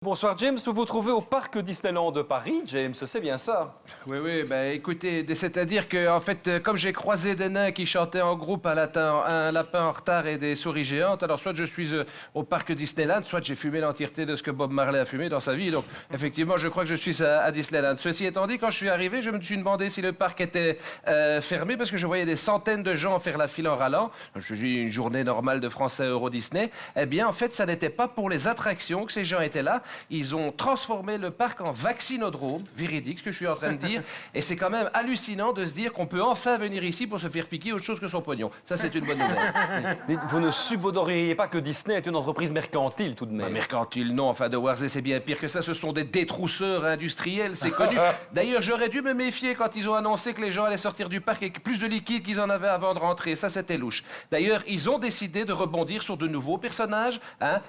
Bonsoir James, vous vous trouvez au parc Disneyland de Paris, James, c'est bien ça? Oui, ben écoutez, c'est-à-dire que, en fait, comme j'ai croisé des nains qui chantaient en groupe un lapin en retard et des souris géantes, alors soit je suis au parc Disneyland, soit j'ai fumé l'entièreté de ce que Bob Marley a fumé dans sa vie, donc effectivement, je crois que je suis à Disneyland. Ceci étant dit, quand je suis arrivé, je me suis demandé si le parc était fermé, parce que je voyais des centaines de gens faire la file en râlant. Je suis une journée normale de Français Euro Disney. Eh bien, en fait, ça n'était pas pour les attractions que ces gens étaient là. Ils ont transformé le parc en vaccinodrome, véridique ce que je suis en train de dire, et c'est quand même hallucinant de se dire qu'on peut enfin venir ici pour se faire piquer autre chose que son pognon. Ça, c'est une bonne nouvelle. Vous ne subodoreriez pas que Disney est une entreprise mercantile tout de même? Mercantile, non. Enfin, de Warzé, c'est bien pire que ça. Ce sont des détrousseurs industriels, c'est connu. D'ailleurs, j'aurais dû me méfier quand ils ont annoncé que les gens allaient sortir du parc avec plus de liquide qu'ils en avaient avant de rentrer. Ça, c'était louche. D'ailleurs, ils ont décidé de rebondir sur de nouveaux personnages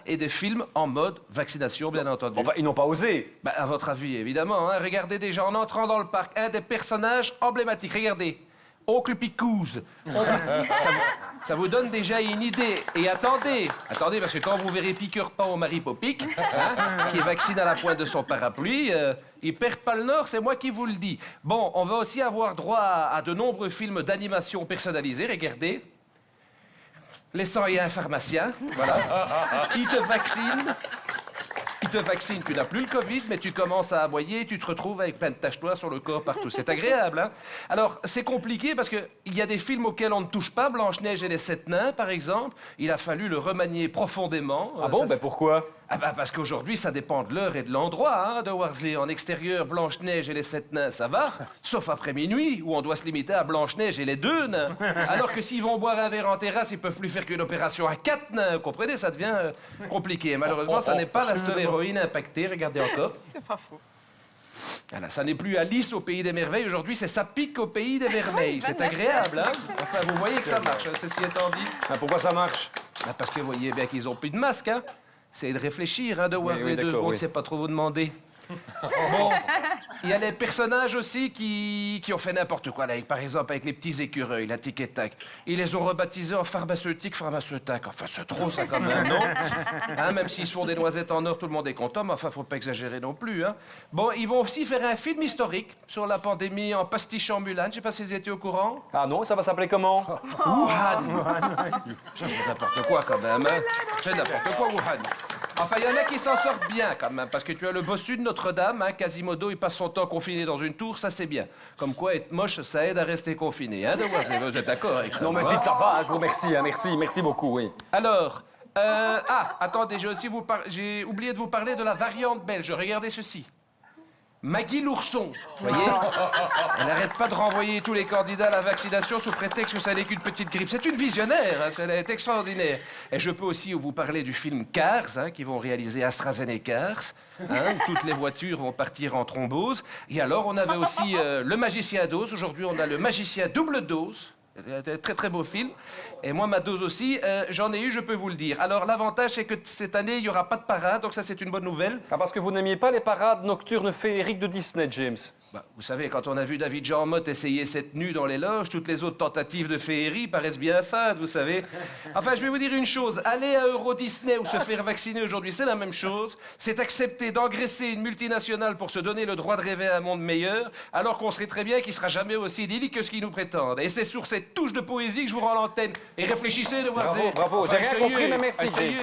et des films en mode vaccination, bien entendu. Enfin, ils n'ont pas osé. À votre avis, évidemment. Regardez déjà en entrant dans le parc, un des personnages emblématiques. Regardez. Oncle Picouse. Ça vous donne déjà une idée. Et attendez, parce que quand vous verrez Piqueur Pan au Mary Popic, qui est vacciné à la pointe de son parapluie, il perd pas le nord, c'est moi qui vous le dis. Bon, on va aussi avoir droit à de nombreux films d'animation personnalisés. Regardez. Les 101 pharmaciens, voilà. Ils te vaccinent. Il te vaccine, tu n'as plus le Covid, mais tu commences à aboyer, tu te retrouves avec plein de taches noires sur le corps partout. C'est agréable, hein? Alors, c'est compliqué parce qu'il y a des films auxquels on ne touche pas, Blanche-Neige et les 7 nains, par exemple. Il a fallu le remanier profondément. Ah bon, pourquoi? Parce qu'aujourd'hui, ça dépend de l'heure et de l'endroit, de Worsley. En extérieur, Blanche-Neige et les 7 nains, ça va. Sauf après minuit, où on doit se limiter à Blanche-Neige et les 2 nains. Alors que s'ils vont boire un verre en terrasse, ils peuvent plus faire qu'une opération à 4 nains. Vous comprenez? Ça devient compliqué. Malheureusement, ça n'est pas la seule héroïne impactée. Regardez encore. C'est pas faux. Voilà, ça n'est plus Alice au Pays des Merveilles. Aujourd'hui, c'est ça pique au Pays des Merveilles. C'est agréable, hein? Enfin, vous voyez que ça marche, ceci étant dit. Pourquoi ça marche? Parce que vous voyez bien qu'ils ont plus de masque, hein? C'est de réfléchir, de voir ces 2 secondes, c'est pas trop vous demander. Bon, il y a les personnages aussi qui ont fait n'importe quoi, là, par exemple avec les petits écureuils, la tic et tac. Ils les ont rebaptisés en pharmaceutique. Enfin, c'est trop ça quand même, non? Même s'ils se font des noisettes en or, tout le monde est content, mais enfin, faut pas exagérer non plus, hein. Bon, ils vont aussi faire un film historique sur la pandémie en pastiche ambulante. Je sais pas si vous étiez au courant. Ah non, ça va s'appeler comment? Wuhan. Ça, c'est n'importe quoi quand même, hein. C'est n'importe quoi, Wuhan. Enfin, il y en a qui s'en sortent bien, quand même, parce que tu as le bossu de Notre-Dame, hein, Quasimodo, il passe son temps confiné dans une tour, ça c'est bien. Comme quoi, être moche, ça aide à rester confiné, hein, vous êtes d'accord avec ça? Non, mais dites ça va, je vous remercie, hein, merci beaucoup, oui. Alors, attendez, j'ai oublié de vous parler de la variante belge. Regardez ceci. Maggie l'ourson, vous voyez? Elle n'arrête pas de renvoyer tous les candidats à la vaccination sous prétexte que ça n'est qu'une petite grippe. C'est une visionnaire, hein, elle est extraordinaire. Et je peux aussi vous parler du film Cars, hein, qui vont réaliser AstraZeneca, hein, où toutes les voitures vont partir en thrombose. Et alors, on avait aussi le magicien dose. Aujourd'hui, on a le magicien double dose. Très très beau film. Et moi, ma dose aussi, j'en ai eu, je peux vous le dire. Alors, l'avantage, c'est que cette année, il n'y aura pas de parade, donc ça, c'est une bonne nouvelle. Ah, parce que vous n'aimiez pas les parades nocturnes féeriques de Disney, James? Vous savez, quand on a vu David Jean Motte essayer cette nue dans les loges, toutes les autres tentatives de féerie paraissent bien fades, vous savez. Enfin, je vais vous dire une chose. Aller à Euro Disney ou se faire vacciner aujourd'hui, c'est la même chose. C'est accepter d'engraisser une multinationale pour se donner le droit de rêver un monde meilleur, alors qu'on serait très bien qu'il ne sera jamais aussi idyllique que ce qu'ils nous prétendent. Et c'est sur cette touche de poésie que je vous rends l'antenne. Et réfléchissez de voir. Bravo, j'ai rien compris, mais merci, James.